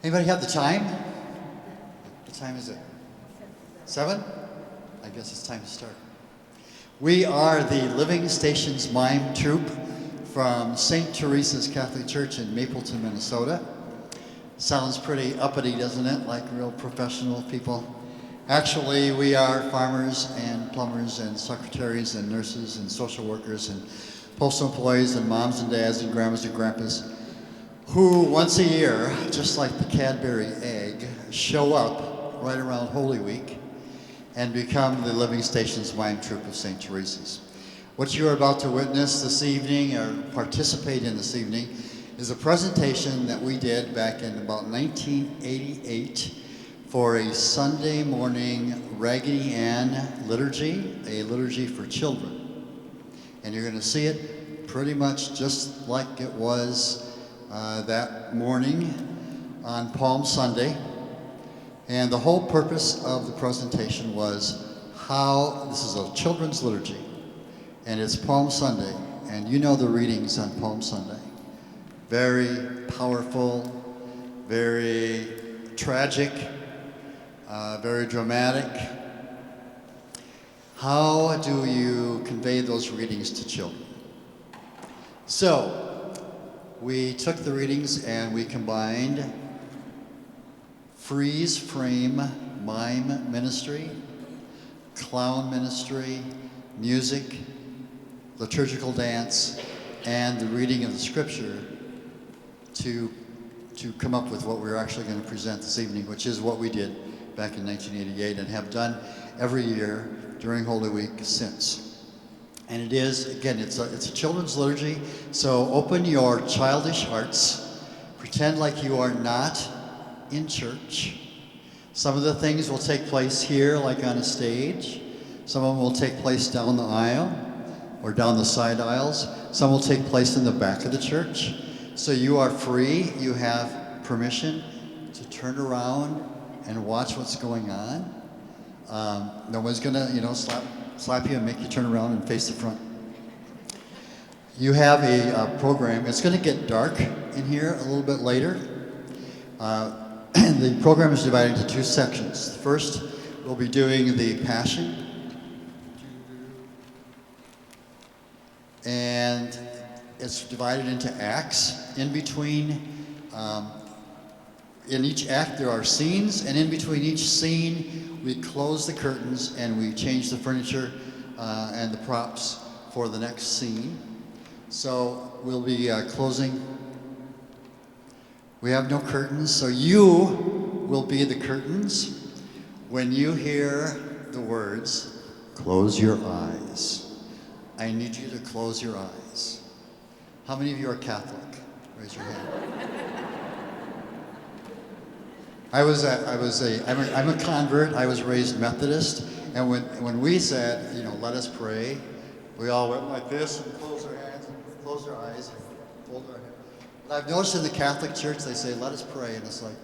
Anybody have the time? What time is it? 7? I guess it's time to start. We are the Living Stations Mime Troupe from St. Teresa's Catholic Church in Mapleton, Minnesota. Sounds pretty uppity, doesn't it? Like real professional people. Actually, we are farmers and plumbers and secretaries and nurses and social workers and postal employees and moms and dads and grandmas and grandpas who once a year, just like the Cadbury egg, show up right around Holy Week and become the Living Stations Mime Troupe of St. Teresa's. What you are about to witness this evening or participate in this evening is a presentation that we did back in about 1988 for a Sunday morning Raggedy Ann liturgy, a liturgy for children. And you're going to see it pretty much just like it was that morning on Palm Sunday. And the whole purpose of the presentation was how, this is a children's liturgy, and it's Palm Sunday, and you know the readings on Palm Sunday. Very powerful, very tragic, very dramatic. How do you convey those readings to children? So, we took the readings and we combined freeze frame mime ministry, clown ministry, music, liturgical dance, and the reading of the scripture to come up with what we're actually going to present this evening, which is what we did back in 1988 and have done every year during Holy Week since. And it is, again, it's a children's liturgy, so open your childish hearts, pretend like you are not in church. Some of the things will take place here, like on a stage. Some of them will take place down the aisle or down the side aisles. Some will take place in the back of the church. So you are free, you have permission to turn around and watch what's going on. No one's gonna, slap you and make you turn around and face the front. You have a program. It's going to get dark in here a little bit later. The program is divided into 2 sections. First, we'll be doing the Passion. And it's divided into acts. In between, in each act there are scenes, and in between each scene we close the curtains and we change the furniture and the props for the next scene. So we'll be closing. We have no curtains, so you will be the curtains when you hear the words, close your eyes. I need you to close your eyes. How many of you are Catholic? Raise your hand. I'm a convert. I was raised Methodist, and when we said, let us pray, we all went like this and closed our hands, and closed our eyes, and fold our hands. And I've noticed in the Catholic Church they say, let us pray, and it's like.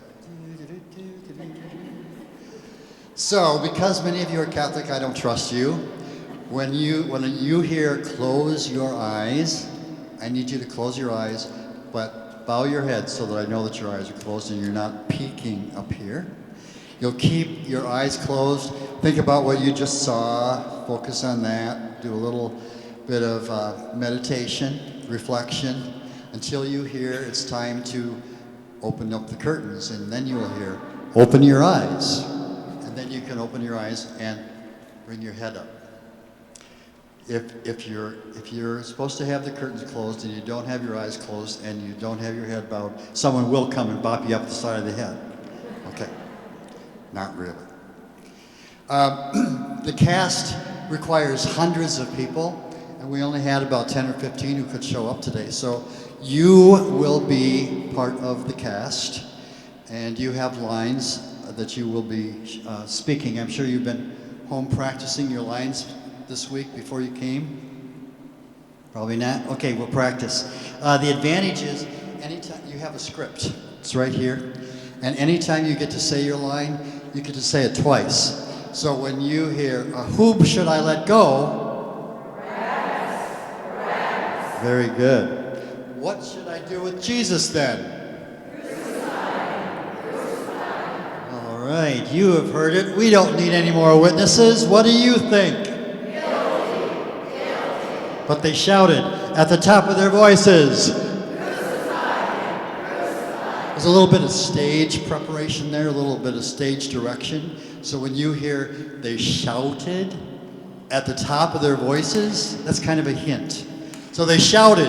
So, because many of you are Catholic, I don't trust you. When you hear close your eyes, I need you to close your eyes, but bow your head so that I know that your eyes are closed and you're not peeking up here. You'll keep your eyes closed. Think about what you just saw. Focus on that. Do a little bit of meditation, reflection, until you hear it's time to open up the curtains. And then you will hear, open your eyes. And then you can open your eyes and bring your head up. If you're supposed to have the curtains closed and you don't have your eyes closed and you don't have your head bowed, someone will come and bop you up the side of the head. Okay, not really. The cast requires hundreds of people, and we only had about 10 or 15 who could show up today. So you will be part of the cast, and you have lines that you will be speaking. I'm sure you've been home practicing your lines this week before you came? Probably not? Okay, we'll practice. The advantage is anytime you have a script, it's right here, and anytime you get to say your line, you get to say it twice. So when you hear, whom should I let go? Barabbas. Very good. What should I do with Jesus then? Crucify. right, you have heard it. We don't need any more witnesses. What do you think? But they shouted at the top of their voices. There's a little bit of stage preparation there, a little bit of stage direction. So when you hear they shouted at the top of their voices, that's kind of a hint. So they shouted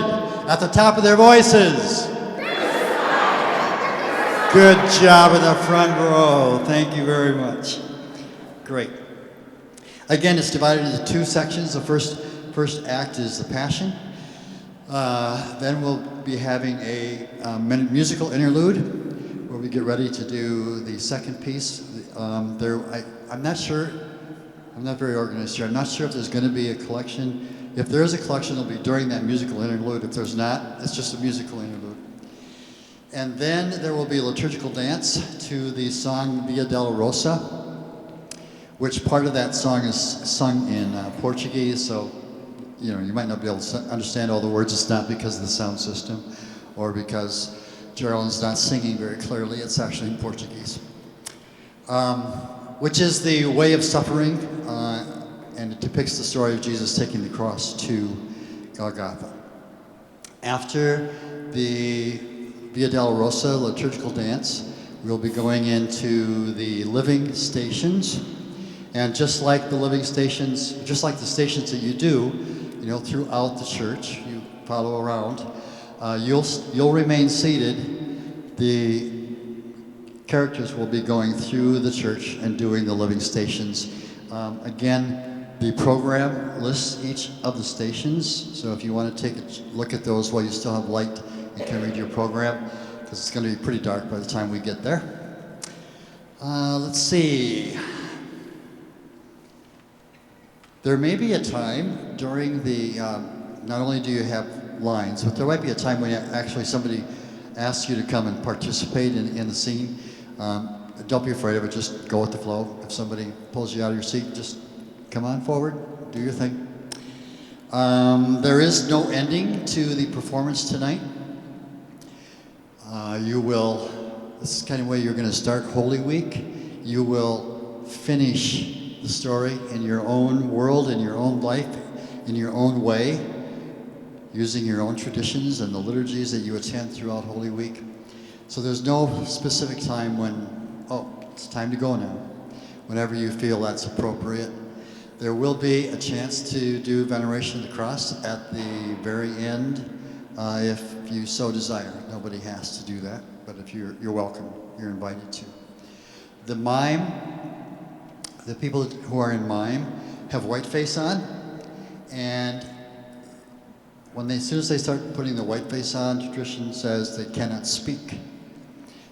at the top of their voices. Good job in the front row. Thank you very much. Great. Again, it's divided into two sections. The first act is the Passion. Then we'll be having a musical interlude where we get ready to do the second piece. I'm not sure. I'm not very organized here. I'm not sure if there's going to be a collection. If there is a collection, it'll be during that musical interlude. If there's not, it's just a musical interlude. And then there will be a liturgical dance to the song Via della Rosa, which part of that song is sung in Portuguese, so you might not be able to understand all the words. It's not because of the sound system or because Geraldine's not singing very clearly. It's actually in Portuguese, which is the way of suffering, and it depicts the story of Jesus taking the cross to Golgotha. After the Via della Rosa liturgical dance, we'll be going into the living stations. And just like the living stations, just like the stations that you do, throughout the church, you follow around, you'll remain seated. The characters will be going through the church and doing the living stations. Again, the program lists each of the stations, so if you want to take a look at those while you still have light, you can read your program, because it's going to be pretty dark by the time we get there. Let's see. There may be a time during the, not only do you have lines, but there might be a time when actually somebody asks you to come and participate in the scene. Don't be afraid of it, just go with the flow. If somebody pulls you out of your seat, just come on forward, do your thing. There is no ending to the performance tonight. This is kind of the way you're going to start Holy Week. You will finish the story in your own world, in your own life, in your own way, using your own traditions and the liturgies that you attend throughout Holy Week. So there's no specific time when, it's time to go now, whenever you feel that's appropriate. There will be a chance to do Veneration of the Cross at the very end, if you so desire. Nobody has to do that, but if you're welcome, you're invited to. The Mime, the people who are in Mime have white face on, and as soon as they start putting the white face on, tradition says they cannot speak.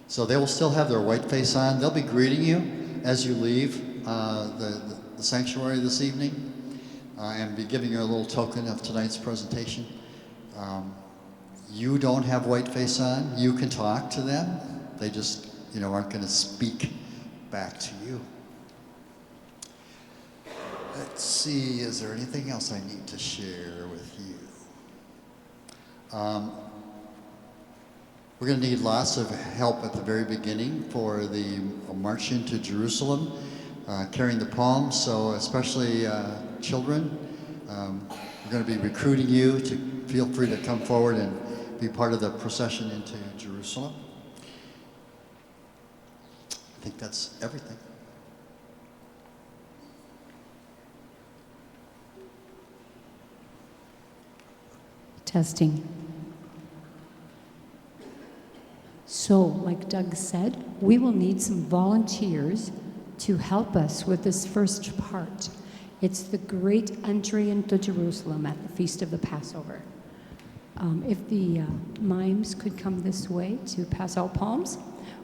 So they will still have their white face on. They'll be greeting you as you leave the sanctuary this evening, and be giving you a little token of tonight's presentation. You don't have white face on. You can talk to them. They just, aren't going to speak back to you. Let's see, is there anything else I need to share with you? We're going to need lots of help at the very beginning for the march into Jerusalem, carrying the palms, so especially children. We're going to be recruiting you to feel free to come forward and be part of the procession into Jerusalem. I think that's everything. Testing. So, like Doug said, we will need some volunteers to help us with this first part. It's the great entry into Jerusalem at the Feast of the Passover. If the mimes could come this way to pass out palms.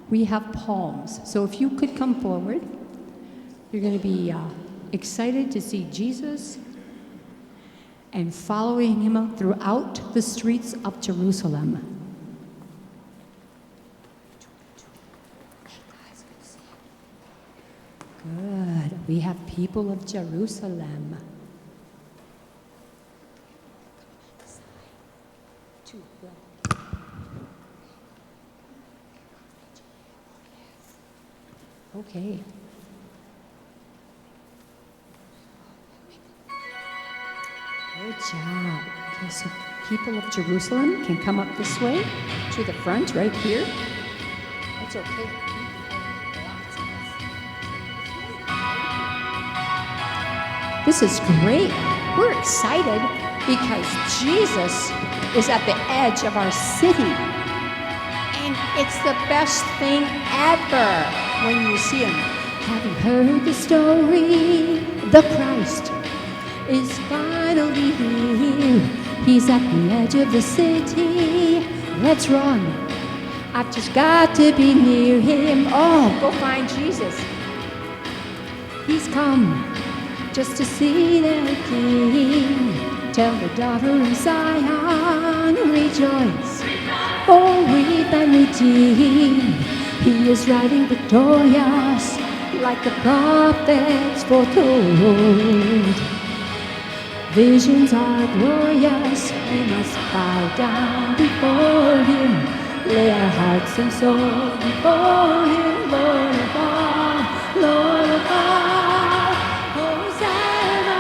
We have palms. So if you could come forward, you're going to be excited to see Jesus and following him out throughout the streets of Jerusalem. Good. We have people of Jerusalem. Okay. Good job. Okay, so people of Jerusalem can come up this way to the front right here. It's okay. This is great. We're excited because Jesus is at the edge of our city. And it's the best thing ever when you see him. Having heard the story, the Christ is finally here. He's at the edge of the city. Let's run. I've just got to be near him. Oh, go find Jesus. He's come just to see their king. Tell the daughter of Zion, rejoice. For we've been redeemed. He is riding victorious like the prophets foretold. Visions are glorious, we must bow down before him, lay our hearts and souls before him, Lord of all, Lord of all. Hosanna,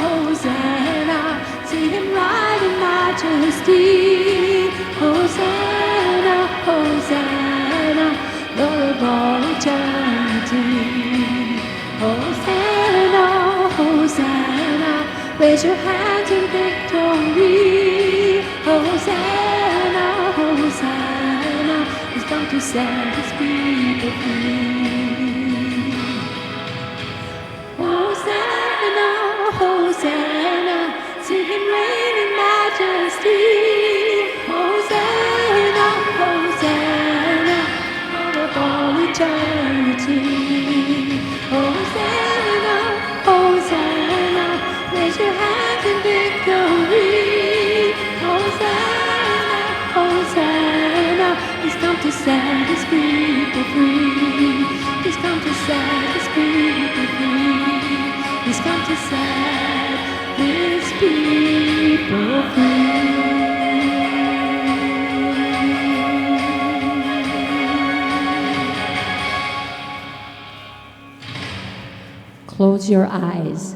Hosanna, see him ride in majesty. Hosanna, Hosanna, Lord of all eternity. Hosanna, Hosanna, raise your hands in victory. Hosanna, Hosanna, he's come to set his people free. Hosanna, Hosanna, see him reign in majesty. Hosanna, Hosanna, Lord of all eternity. Hosanna, Hosanna, raise your hands in victory. Hosanna, Hosanna, he's come to set his people free. He's come to set his people free. He's come to set his people free. Close your eyes.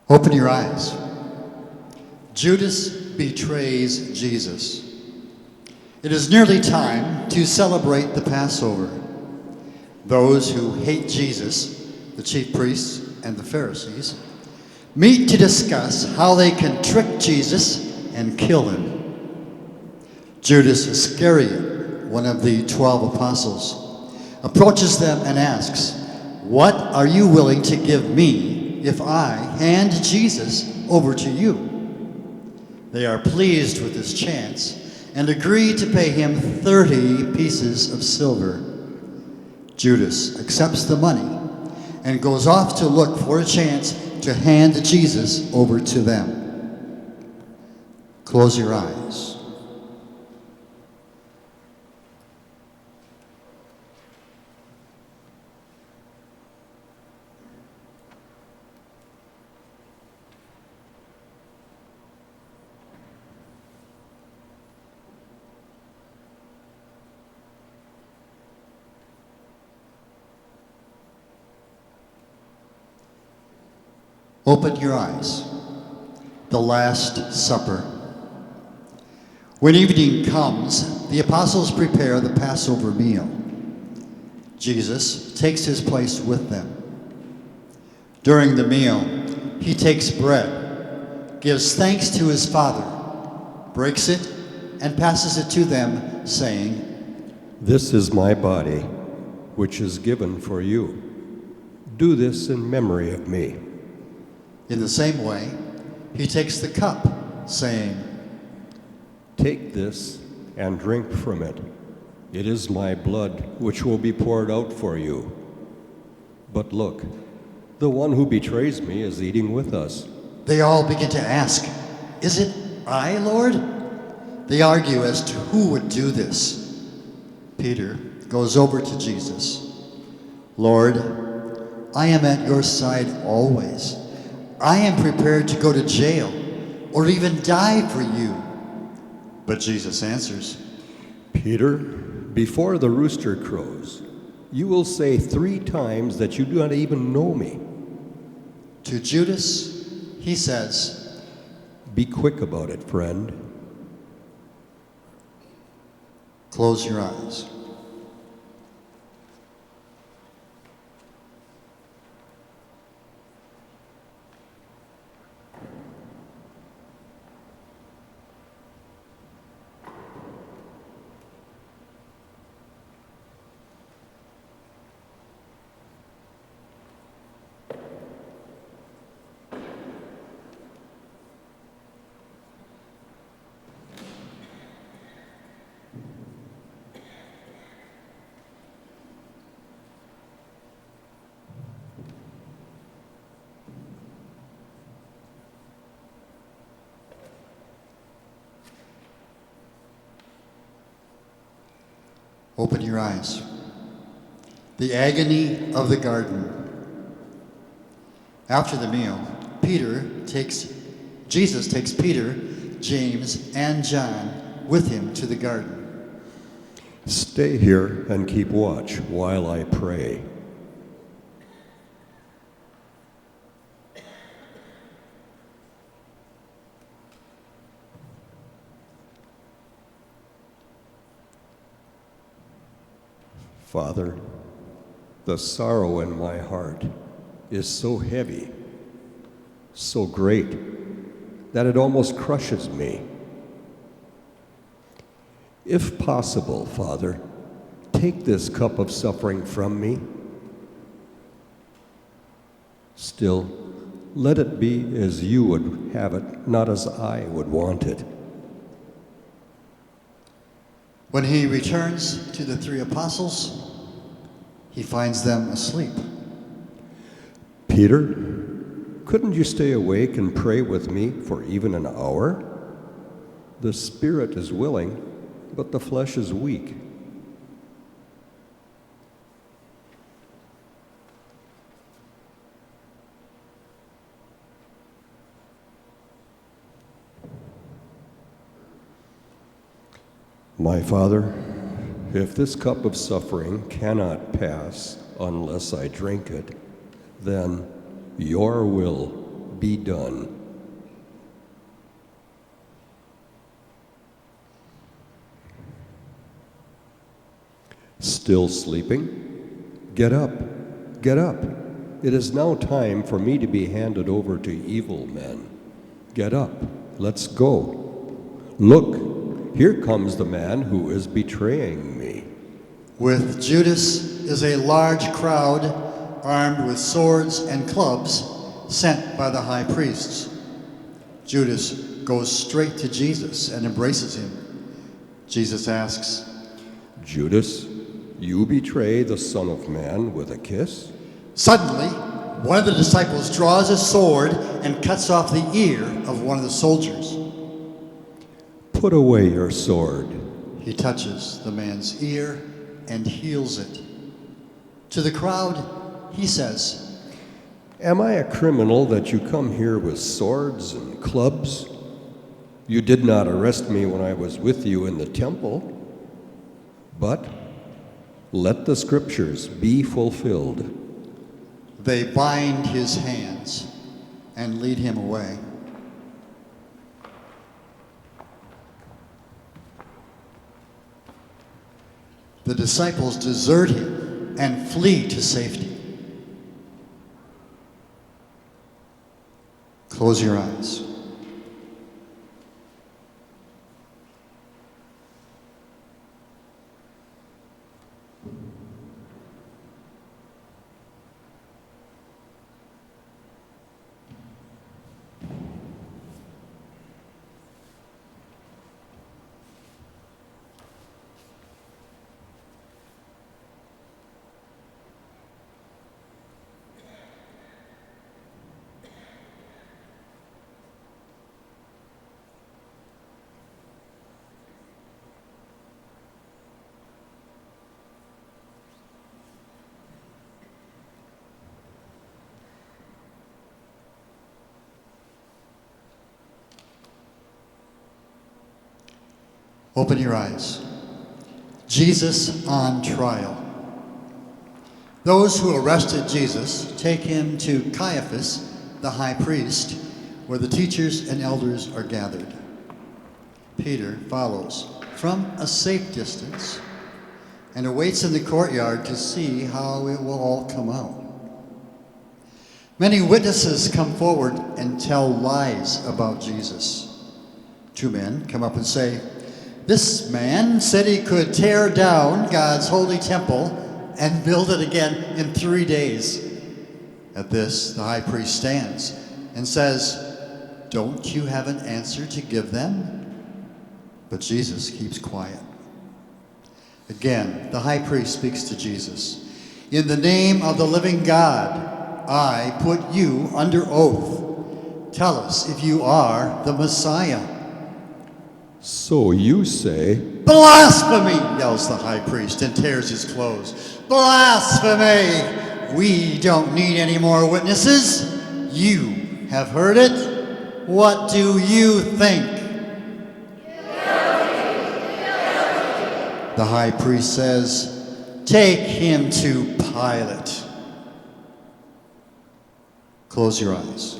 Open your eyes. Judas betrays Jesus. It is nearly time to celebrate the Passover. Those who hate Jesus, the chief priests and the Pharisees, meet to discuss how they can trick Jesus and kill him. Judas Iscariot, one of the 12 apostles, approaches them and asks, "What are you willing to give me if I hand Jesus over to you?" They are pleased with this chance and agree to pay him 30 pieces of silver. Judas accepts the money and goes off to look for a chance to hand Jesus over to them. Close your eyes. Open your eyes. The Last Supper. When evening comes, the apostles prepare the Passover meal. Jesus takes his place with them. During the meal, he takes bread, gives thanks to his Father, breaks it, and passes it to them, saying, This is my body, which is given for you. Do this in memory of me. In the same way, he takes the cup, saying, Take this and drink from it. It is my blood, which will be poured out for you. But look, the one who betrays me is eating with us. They all begin to ask, Is it I, Lord? They argue as to who would do this. Peter goes over to Jesus. Lord, I am at your side always. I am prepared to go to jail or even die for you. But Jesus answers, Peter, before the rooster crows, you will say 3 times that you do not even know me. To Judas, he says, Be quick about it, friend. Close your eyes. Open your eyes. The agony of the garden. After the meal, Jesus takes Peter, James, and John with him to the garden. Stay here and keep watch while I pray. Father, the sorrow in my heart is so heavy, so great, that it almost crushes me. If possible, Father, take this cup of suffering from me. Still, let it be as you would have it, not as I would want it. When he returns to the 3 apostles, he finds them asleep. Peter, couldn't you stay awake and pray with me for even an hour? The spirit is willing, but the flesh is weak. My Father, if this cup of suffering cannot pass unless I drink it, then your will be done. Still sleeping? Get up, get up. It is now time for me to be handed over to evil men. Get up, let's go. Look, here comes the man who is betraying me. With Judas is a large crowd armed with swords and clubs sent by the high priests. Judas goes straight to Jesus and embraces him. Jesus asks, Judas, you betray the Son of Man with a kiss? Suddenly, one of the disciples draws a sword and cuts off the ear of one of the soldiers. Put away your sword. He touches the man's ear and heals it. To the crowd, he says, Am I a criminal that you come here with swords and clubs? You did not arrest me when I was with you in the temple. But let the scriptures be fulfilled. They bind his hands and lead him away. The disciples desert him and flee to safety. Close your eyes. Open your eyes. Jesus on trial. Those who arrested Jesus take him to Caiaphas, the high priest, where the teachers and elders are gathered. Peter follows from a safe distance and awaits in the courtyard to see how it will all come out. Many witnesses come forward and tell lies about Jesus. 2 men come up and say, "This man said he could tear down God's holy temple and build it again in 3 days." At this, the high priest stands and says, "Don't you have an answer to give them?" But Jesus keeps quiet. Again, the high priest speaks to Jesus. "In the name of the living God, I put you under oath. Tell us if you are the Messiah." So you say, "Blasphemy!" yells the high priest and tears his clothes. "Blasphemy! We don't need any more witnesses. You have heard it. What do you think?" The high priest says, "Take him to Pilate." Close your eyes.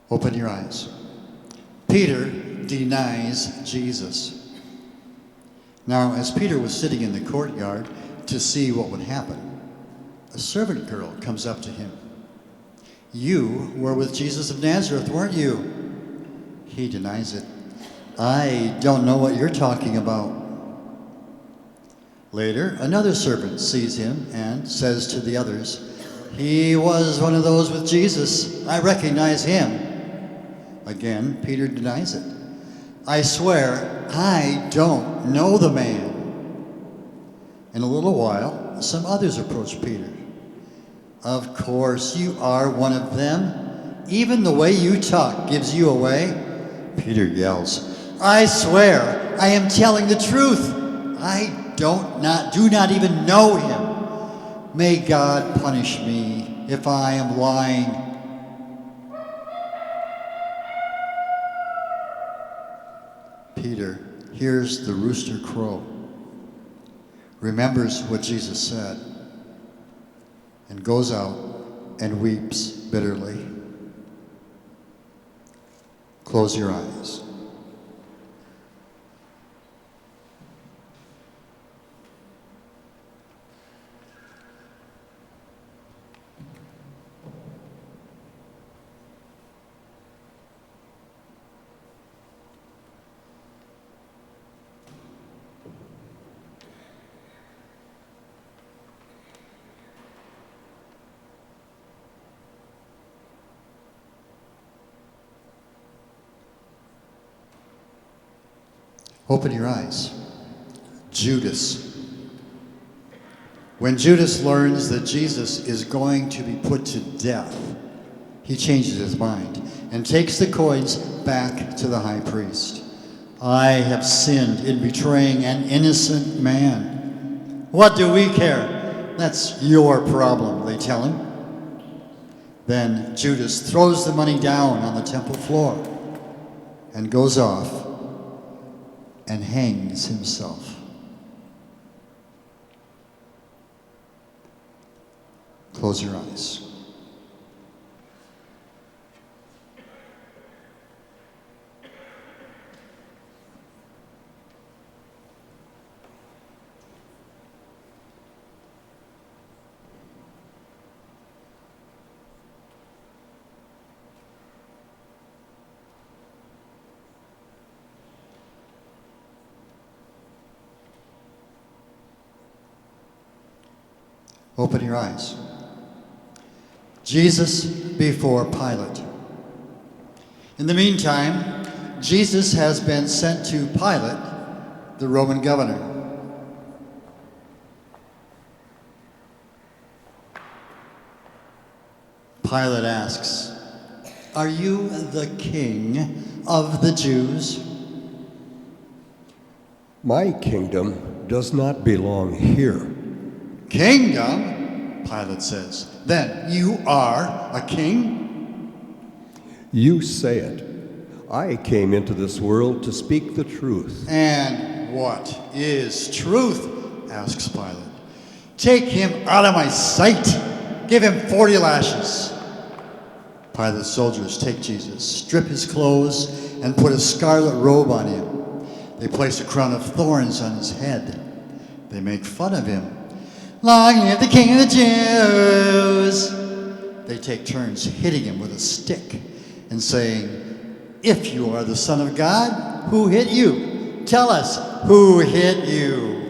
Open your eyes. Peter denies Jesus. Now, as Peter was sitting in the courtyard to see what would happen, a servant girl comes up to him. "You were with Jesus of Nazareth, weren't you?" He denies it. "I don't know what you're talking about." Later, another servant sees him and says to the others, "He was one of those with Jesus. I recognize him." Again, Peter denies it. "I swear, I don't know the man." In a little while, some others approach Peter. "Of course, you are one of them. Even the way you talk gives you away." Peter yells, "I swear, I am telling the truth. I do not even know him. May God punish me if I am lying." Peter hears the rooster crow, remembers what Jesus said, and goes out and weeps bitterly. Close your eyes. Open your eyes. Judas. When Judas learns that Jesus is going to be put to death, he changes his mind and takes the coins back to the high priest. "I have sinned in betraying an innocent man." "What do we care? That's your problem," they tell him. Then Judas throws the money down on the temple floor and goes off and hangs himself. Close your eyes. Open your eyes. Jesus before Pilate. In the meantime, Jesus has been sent to Pilate, the Roman governor. Pilate asks, "Are you the king of the Jews?" My kingdom does not belong here. "Kingdom?" Pilate says. "Then you are a king?" You say it. I came into this world to speak the truth. "And what is truth?" asks Pilate. "Take him out of my sight. Give him 40 lashes. Pilate's soldiers take Jesus, strip his clothes, and put a scarlet robe on him. They place a crown of thorns on his head. They make fun of him. "Long live the King of the Jews!" They take turns hitting him with a stick and saying, "If you are the Son of God, who hit you? Tell us, who hit you?"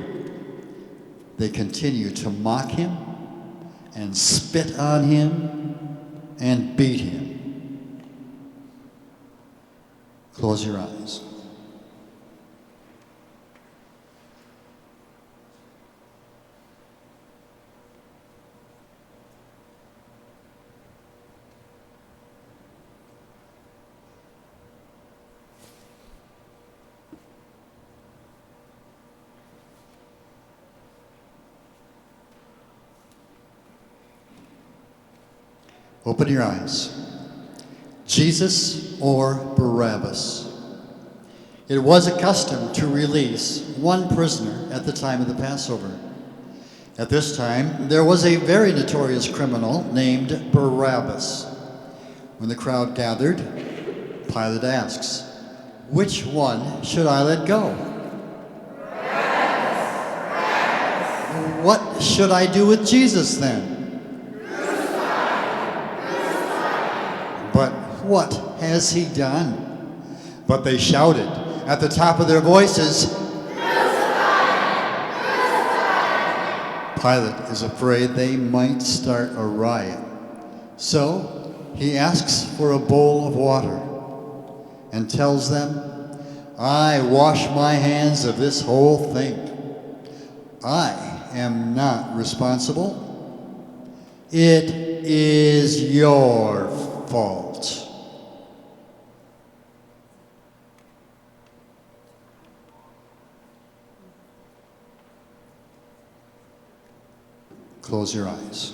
They continue to mock him and spit on him and beat him. Close your eyes. Open your eyes. Jesus or Barabbas? It was a custom to release one prisoner at the time of the Passover. At this time, there was a very notorious criminal named Barabbas. When the crowd gathered, Pilate asks, "Which one should I let go?" Barabbas! Barabbas! "What should I do with Jesus then?" "But what has he done?" But they shouted at the top of their voices, Pilate is afraid they might start a riot. So he asks for a bowl of water and tells them, "I wash my hands of this whole thing. I am not responsible. It is your fault." Close your eyes.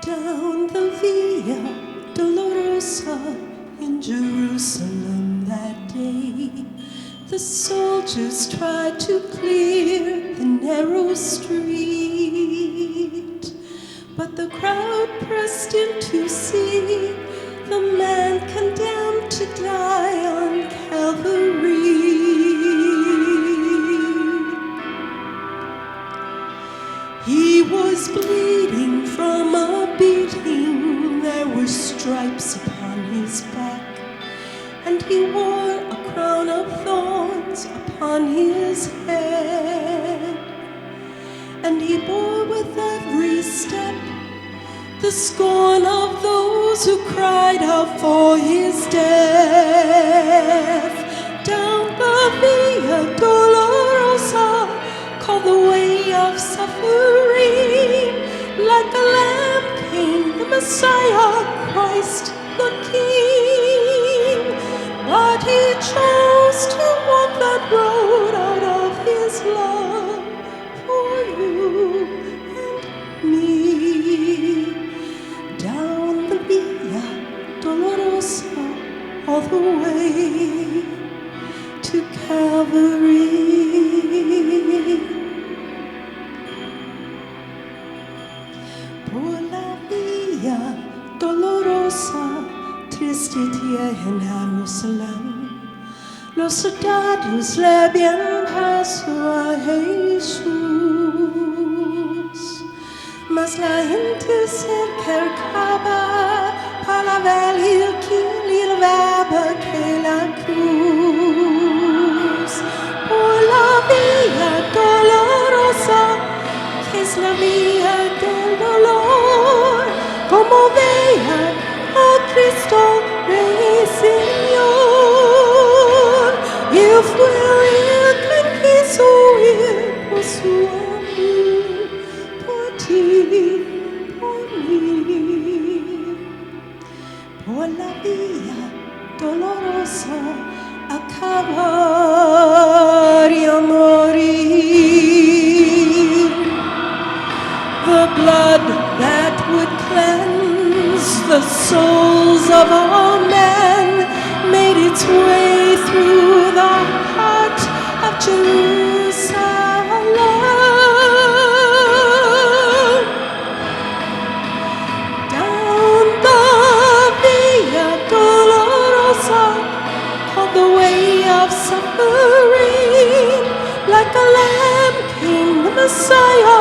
Down the Via Dolorosa in Jerusalem that day, the soldiers tried to clear the narrow street, but the crowd pressed in to see the man condemned to die on Calvary. He was bleeding from a beating, there were stripes upon his back, and he wore a crown of thorns upon his head. And he bore with every step the scorn of those who cried out for his death. Down the Via Dolorosa, called the way of suffering, like a lamb came the Messiah, Christ the King. But he chose to walk that road out of his love for you and me. soldados le habían paso a Jesús, mas la gente se acercaba para ver quién llevaba que la cruz. Por la vía dolorosa, que es la vía del dolor, como vean, oh Cristo, Rey Señor, Él fue el que quiso ir por su amor, por ti, por mí, por la vía dolorosa, acabar y a morir. The blood that would cleanse the souls of all men made its way through the heart of Jerusalem. Down the Via Dolorosa, on the way of suffering, like a lamb came the Messiah,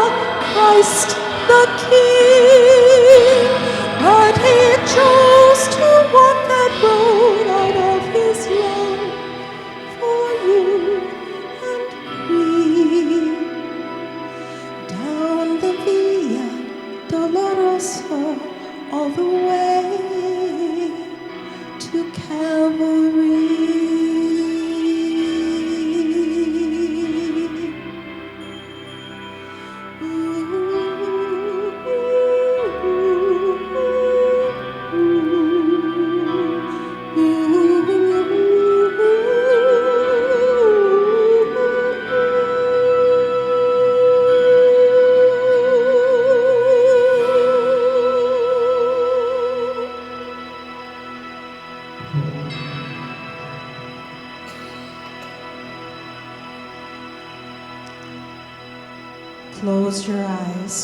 Christ the King. But he chose to walk that road out of his love for you and me. Down the Via Dolorosa, all the way to Calvary. Close your eyes.